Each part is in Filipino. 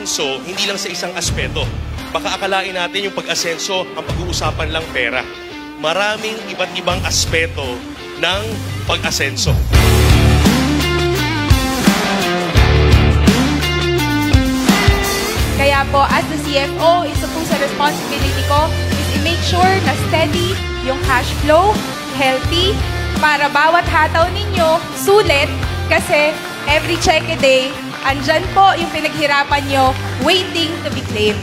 pag-asenso, hindi lang sa isang aspeto. Baka akalain natin yung pag-asenso, ang pag-uusapan lang pera. Maraming iba't ibang aspeto ng pag-asenso. Kaya po, as the CFO, isa po sa responsibility ko is i-make sure na steady yung cash flow, healthy, para bawat hataw ninyo, sulit, kasi every check a day, andyan po yung pinaghirapan nyo, waiting to be claimed.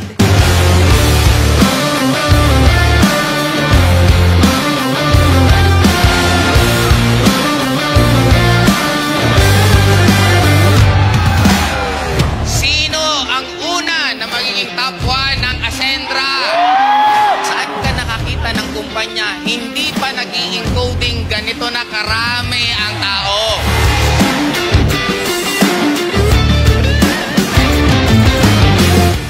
Sino ang una na magiging top 1 ng Ascendra? Saan ka nakakita ng kumpanya hindi pa nag-i-encoding ganito na karami ang tao?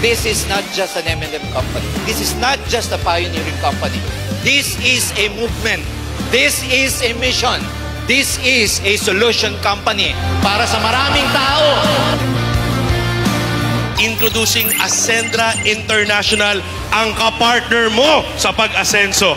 This is not just an M&M company. This is not just a pioneering company. This is a movement. This is a mission. This is a solution company para sa maraming tao. Introducing Ascendra International, ang kapartner mo sa pag-asenso.